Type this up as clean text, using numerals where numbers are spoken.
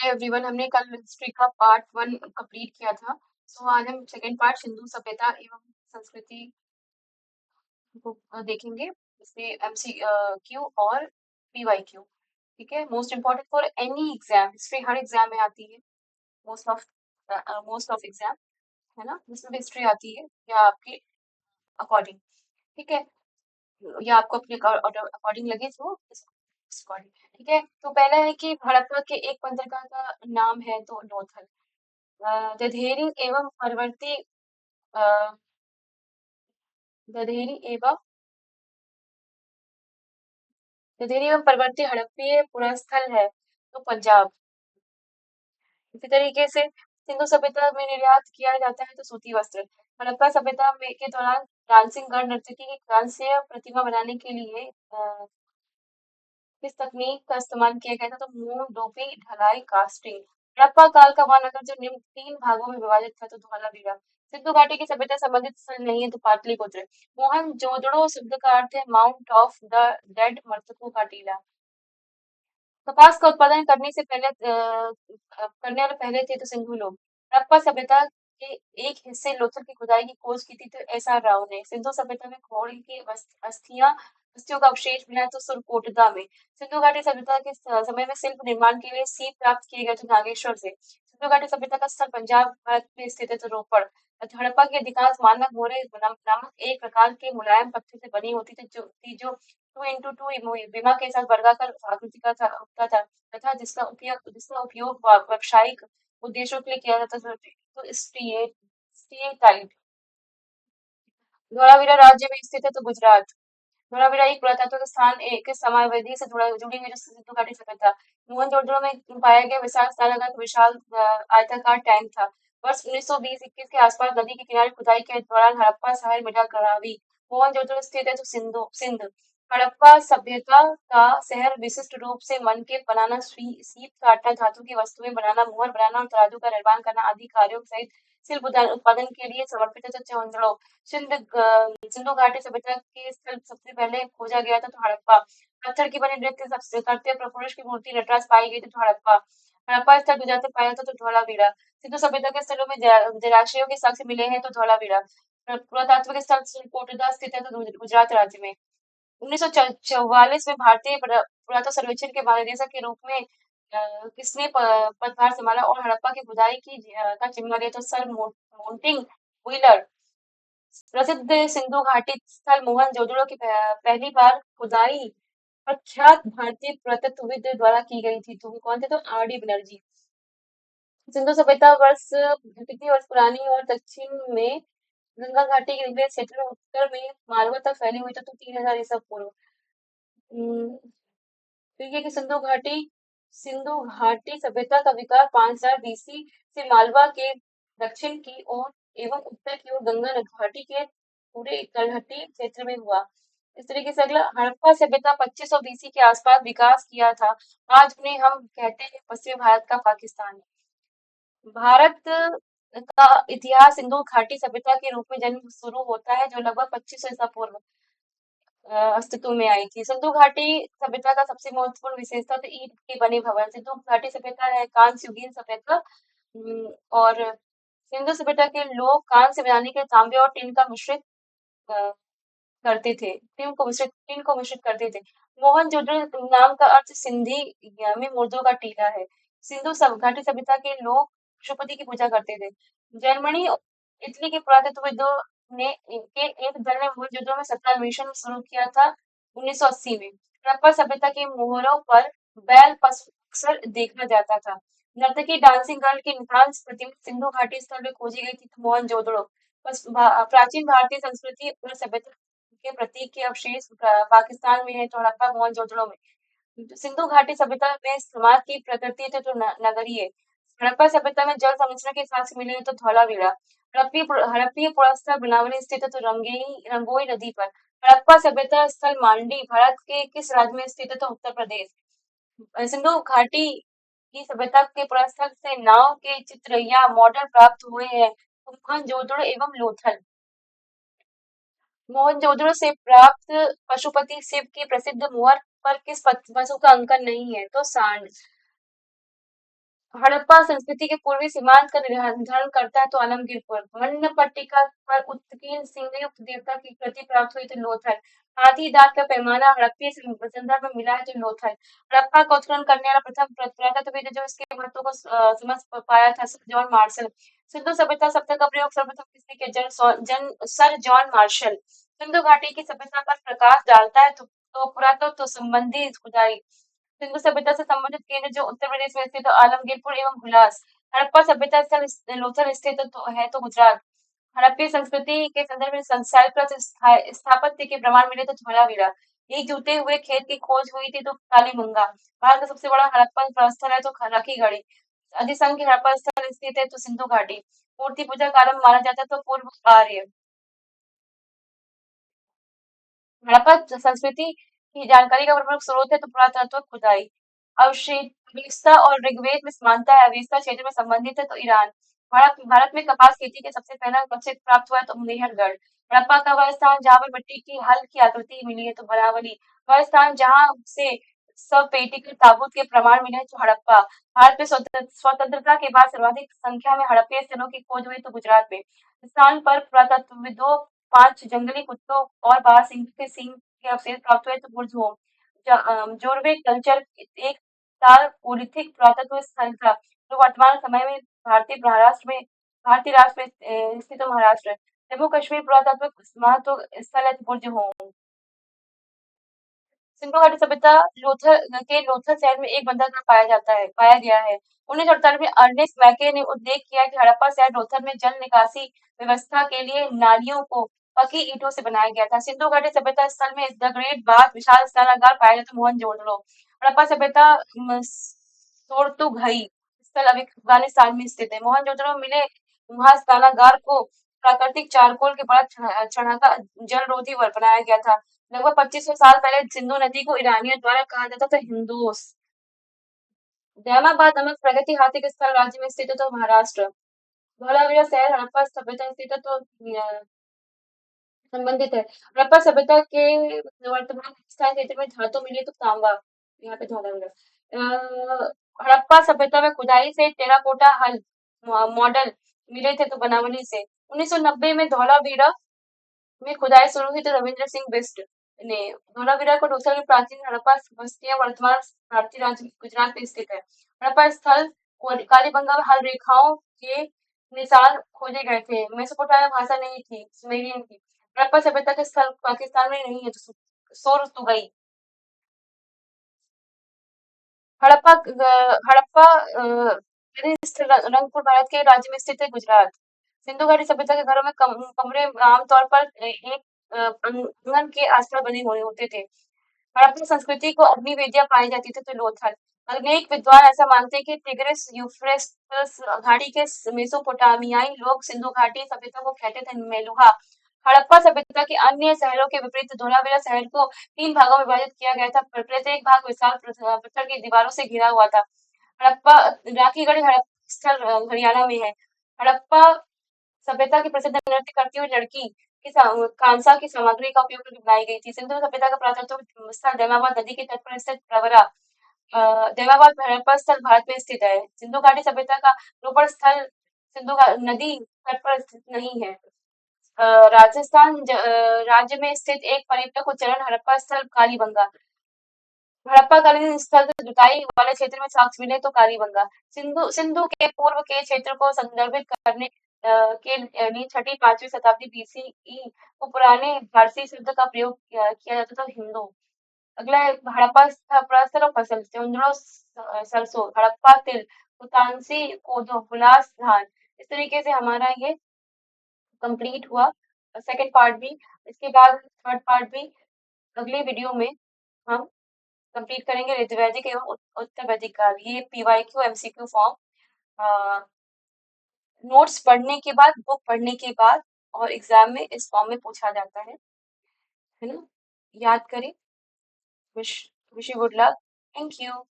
Hi everyone, हमने कल history का पार्ट 1 कंप्लीट किया था। सो आज हम सेकंड पार्ट सिंधु सभ्यता एवं संस्कृति को देखेंगे। इसमें MCQ और PYQ। ठीक है, most important for any exam. History her exam में आती है। मोस्ट ऑफ एग्जाम है ना, जिसमें भी हिस्ट्री आती है या आपके अकॉर्डिंग। ठीक है, या आपको अपने अकॉर्डिंग लगे तो अकॉर्डिंग। ठीक है, तो पहला है कि हड़प्पा के एक बंदरगाह का नाम है तो लोथल। दधेरी एवं परवर्ती अ, दधेरी एवं दधेरी एवं परवर्ती हड़प्पीय पुरास्थल है तो पंजाब। इसी तरीके से सिंधु सभ्यता में निर्यात किया जाता है तो सूती वस्त्र। हड़प्पा सभ्यता में के दौरान डांसिंग गर्ल नर्तकी की कांस्य प्रतिमा बनाने के लिए किस तकनीक का इस्तेमाल किया गया था तो मून डोपी ढलाई कास्टिंग। हड़प्पा काल का महानगर जो निम्न 3 भागों में विभाजित था तो धौलावीरा। सिंधु घाटी की सभ्यता संबंधित स्थल नहीं है तो पाटलिपुत्र। मोहनजोदड़ो शब्द का अर्थ है माउंट ऑफ द डेड, मृतकों का टीला। कपास का उत्पादन करने वाले पहले थे तो सिंधु लोग। हड़प्पा सभ्यता के एक हिस्से लोथल की खुदाई की खोज की थी तो SR राव ने। सिंधु सभ्यता में घोड़े की अस्थियों का अवशेष मिला तो सुरकोटदा में। सिंधु घाटी सभ्यता के समय में शिल्प निर्माण के लिए सीप प्राप्त किए गए थे नागेश्वर से। सिंधु घाटी सभ्यता का स्थल पंजाब भारत में स्थित है तो रोपड़। हड़प्पा की अधिकांश मानक मोहरें नामक एक प्रकार के मुलायम पत्थर से बनी होती थी जो 2x2 विमा के साथ वर्गाकार आकृति का होता था तथा जिसका उपयोग व्यावसायिक उद्देश्यों के लिए किया जाता था तो स्टीएटाइट। धोलावीरा राज्य में स्थित है तो गुजरात। धोलावीरा एक पुरातत्व स्थान एक समायावधि से जुड़ी हुई जो सिंधु घाटी सभ्यता। मोहनजोदड़ो में पाया गया विशाल स्थलागत विशाल आयताकार टैंक था। वर्ष 1920-21 के आसपास नदी के किनारे खुदाई के दौरान हड़प्पा शहर मिला करावी। मोहनजोदड़ो स्थित है तो सिंध। हड़प्पा सभ्यता का शहर विशिष्ट रूप से मन के बनाना, सीप काटना, धातु की वस्तुएं बनाना, मोहर बनाना और तराजू का निर्माण करना आदि कार्यों सहित शिल्प उत्पादन के लिए समर्पित है तो सिंधु घाटी सभ्यता के स्थल सबसे पहले खोजा गया था तो हड़प्पा। पत्थर की बनी नृत्य सबसे करते पुरुष की मूर्ति नटराज पाई गई थी तो हड़प्पा। हड़प्पा स्थल गुजरात में पाया था तो धौलावीरा। सिंधु सभ्यता के स्थलों में जलाशयों के साक्ष्य मिले हैं तो धौलावीरा। पुरातात्विक स्थल कोटद्वार स्थित है तो गुजरात राज्य में। 1944 में भारतीय पुरातत्व सर्वेक्षण के महानिदेशक के रूप में किसने पदभार संभाला और हड़प्पा की खुदाई का जिम्मा लिया तो सर मोंटिंग व्हीलर। प्रसिद्ध सिंधु घाटी स्थल मोहनजोदड़ो की पहली बार खुदाई प्रख्यात भारतीय पुरातत्वविद द्वारा की गई थी। तो वो कौन थे तो RD बनर्जी। सिंधु सभ्यता कितनी वर्ष पुरानी और दक्षिण में गंगा घाटी के निचले क्षेत्र में उत्तर में मालवा तक फैली हुई तो 3000 ईसा पूर्व। तो ये कि सिंधु घाटी सभ्यता का विकास 5000 BC से मालवा के दक्षिण की ओर एवं उत्तर की ओर गंगा घाटी के पूरे तलहटी क्षेत्र में हुआ। इस तरीके से अगला हड़प्पा सभ्यता 2500 BC के आसपास विकास किया था। आज उन्हें हम कहते हैं पश्चिमी भारत का पाकिस्तान। भारत का इतिहास सिंधु घाटी सभ्यता के रूप में जन्म शुरू होता है जो लगभग 2500 ईसा पूर्व अस्तित्व में आई थी। सिंधु घाटी सभ्यता का सबसे महत्वपूर्ण विशेषता तो ईंट के बने भवन। सिंधु घाटी सभ्यता है कांस्य युगीन सभ्यता। और सिंधु सभ्यता के लोग कांस्य बनाने के तांबे और टिन का मिश्रित अ, करते थे। टिन को मिश्रित करते थे। मोहनजोदड़ो नाम का अर्थ सिंधी में मुर्दों का टीला है। घाटी सभ्यता के लोग पशुपति की पूजा करते थे। जर्मनी इटली के पुरातत्वविदों ने के एक दल ने मोहनजोदड़ो में सत्ता मिशन शुरू किया था 1980 में। हड़प्पा सभ्यता के मोहरों पर बैल पशु अक्सर देखा जाता था। नर्तकी डांसिंग गर्ल की नितांश प्रतिमा सिंधु घाटी स्थल में खोजी गई थी तो मोहनजोदड़ो। प्राचीन भारतीय संस्कृति और सभ्यता के प्रतीक के अवशेष पाकिस्तान में है तो हड़प्पा मोहनजोदड़ो में। सिंधु घाटी सभ्यता में समाज की प्रकृति तो नगरीय। हड़प्पा सभ्यता में जल संरचना के साक्ष्य मिले हैं तो धौलावीरा। हड़प्पीय पुरास्थल बनावली स्थित है तो रंगोई नदी पर। हड़प्पा सभ्यता स्थल मांडी भारत के किस राज्य में स्थित है तो उत्तर प्रदेश। सिंधु घाटी की सभ्यता के पुरास्थल से नाव के चित्र या मॉडल प्राप्त हुए हैं तो मोहनजोदड़ो एवं लोथल। मोहनजोदड़ो से प्राप्त पशुपति शिव की प्रसिद्ध मुहर पर किस पशु का अंकन नहीं है तो सांड। हड़प्पा संस्कृति के पूर्वी सीमांत का निर्धारण करता है तो आलमगीरपुर। मन्न पट्टिका पर उत्कीर्ण सिंहयुक्त देवता की कृति प्राप्त हुई तो लोथल। हाथी दांत का पैमाना हड़प्पी संदर्भ में मिला है तो लोथल। हड़प्पा का उत्खनन करने वाला प्रथम पुरातत्वविद जो इसके महत्व को समझ पाया था सर जॉन मार्शल। सिंधु सभ्यता शब्द का प्रयोग सर्वप्रथम किसने किया? Sir John Marshall. सिंधु घाटी की सभ्यता पर प्रकाश डालता है तो पुरातत्व संबंधी खुदाई। सिंधु सभ्यता से संबंधित केंद्र जो उत्तर प्रदेश में स्थित है, आलमगीरपुर एवं हुलास। हड़प्पा सभ्यता स्थल लोथल स्थित है तो गुजरात। हड़प्पी संस्कृति के संदर्भ में शैलकृत स्थापत्य के प्रमाण मिले तो धोलावीरा। एक जूते हुए खेत की खोज हुई थी तो कालीबंगा। भारत का सबसे बड़ा हड़प्पा स्थल है तो खराकीगढ़ी। अधिसंख्य हड़प्पा स्थल स्थित है तो सिंधु घाटी। मूर्ति पूजा का आरंभ माना जाता है तो पूर्व आर्य। हड़प्पा संस्कृति की जानकारी का प्रमुख स्रोत है तो पुरातत्व खुदाई। अवशेषता और ऋग्वेद में समानता है। अवेस्ता क्षेत्र में संबंधित है तो ईरान। भारत में कपास खेती के सबसे पहला अवशेष प्राप्त हुआ है तो मेहरगढ़। हड़प्पा का वह स्थान जहाँ पर मिट्टी की हल की आकृति मिली है तो बनावली। वह स्थान जहाँ से स्वपेटिक ताबूत के प्रमाण मिले हैं तो हड़प्पा। भारत में स्वतंत्रता के बाद सर्वाधिक संख्या में हड़प्पा स्थलों की खोज हुई तो गुजरात में। इस स्थान पर पुरातत्वविदों 5 जंगली कुत्तों और बारहसिंगे के सींग के अवशेष प्राप्त हुए तो बुर्ज़होम। जोरवे कल्चर एक तालपोलिथिक पुरातत्व स्थल था जो वर्तमान समय में भारतीय राष्ट्र में स्थित महाराष्ट्र। जम्मू कश्मीर पुरातत्व महत्व स्थल है तो बुर्ज़होम। सिंधु घाटी सभ्यता लोथल शहर में एक बंदरगाह पाया गया है। 1948 में अर्नेस्ट मैके ने उल्लेख किया कि हड़प्पा शहर लोथल में जल निकासी व्यवस्था के लिए नालियों को पकी ईंटों से बनाया गया था। सिंधु घाटी सभ्यता स्थल में द ग्रेट बाथ विशाल स्नानागार पाया जाता है मोहनजोदड़ो। हड़प्पा सभ्यता सोरतुघई स्थल अभी अफगानिस्तान में स्थित है। मोहनजोदड़ो मिले वहां स्नानागार को प्राकृतिक चारकोल के बड़ा चढ़ाका जल रोधी बनाया गया था। लगभग 2500 साल पहले सिंधु नदी को ईरानियों द्वारा कहा जाता था हिंदोस। दयामाबाद नमक प्रगति हाथी स्थल राज्य में स्थित है तो महाराष्ट्र। धौलावीरा शहर हड़प्पा सभ्यता स्थित है तो संबंधित है। हड़प्पा सभ्यता के वर्तमान स्थान क्षेत्र में धातु मिली तो तांबा। यहाँ पे धौलावीरा। हड़प्पा सभ्यता में खुदाई से टेराकोटा हल मॉडल मिले थे तो बनावली से। 1990 में धौलावीरा में खुदाई शुरू हुई तो रविंद्र सिंह बिष्ट ने। धोलावीरा को लोथल में प्राचीन हड़प्पा बस्तियां वर्तमान भारतीय राज्य गुजरात में स्थित है। हड़प्पा स्थल कालीबंगा में हल रेखाओं के निशान खोजे गए थे। मेसोपोटामिया भाषा नहीं थी, सुमेरियन थी। हड़प्पा सभ्यता के स्थल पाकिस्तान में नहीं है तो सोरतुगई। हड़प्पा रंगपुर भारत के राज्य में स्थित है गुजरात। सिंधु घाटी सभ्यता के घरों में कमरे आमतौर पर एक आंगन के आसपास बने हुए होते थे। हड़प्पा संस्कृति को अग्नि वेदियां पाई जाती थी तो लोथल। अनेक विद्वान ऐसा मानते हैं कि टिग्रिस यूफ्रेटस घाटी के मेसोपोटामियाई लोग सिंधु घाटी सभ्यता को कहते थे मेलुहा। हड़प्पा सभ्यता के अन्य शहरों के विपरीत धोलावीरा शहर को 3 भागों में विभाजित किया गया था। प्रत्येक भाग विशाल पत्थर की दीवारों से घिरा हुआ था। हड़प्पा राखीगढ़ी हड़प्पा स्थल हरियाणा में है। हड़प्पा सभ्यता की प्रसिद्ध नृत्य करती हुई लड़की की कांसा की सामग्री का उपयोग करके बनाई गई थी। सिंधु सभ्यता का पुरातत्व स्थल दैमाबाद नदी के तट पर स्थित प्रवरा दैमाबाद हड़प्पा स्थल भारत में स्थित है। सिंधु घाटी सभ्यता का रोपण स्थल नदी तट पर स्थित नहीं है। राजस्थान राज्य में स्थित एक पर्यटक उच्चरण हड़प्पा स्थल कालीबंगा। हड़प्पा-कालीन स्थल से जुताई वाले क्षेत्र में साक्ष्य मिले तो कालीबंगा। सिंधु सिंधु के पूर्व के क्षेत्र को संदर्भित करने के लिए 6ठी-5वीं शताब्दी बीसीई को पुराने फारसी शब्द का प्रयोग किया जाता था हिंदू। अगला है हड़प्पा स्थल और फसल। चंद्रो सरसों, हड़प्पा तिल, पुतानसी कोदो, हुलास धान। इस तरीके से हमारा ये कंप्लीट हुआ सेकंड पार्ट भी। इसके बाद थर्ड पार्ट भी अगले वीडियो में हम कंप्लीट करेंगे। ऋतुवैदिक एवं उत्तर वैदिक काल। ये पीवाईक्यू एमसीक्यू फॉर्म नोट्स पढ़ने के बाद, बुक पढ़ने के बाद और एग्जाम में इस फॉर्म में पूछा जाता है ना? याद करें। Wish you good luck. Thank you.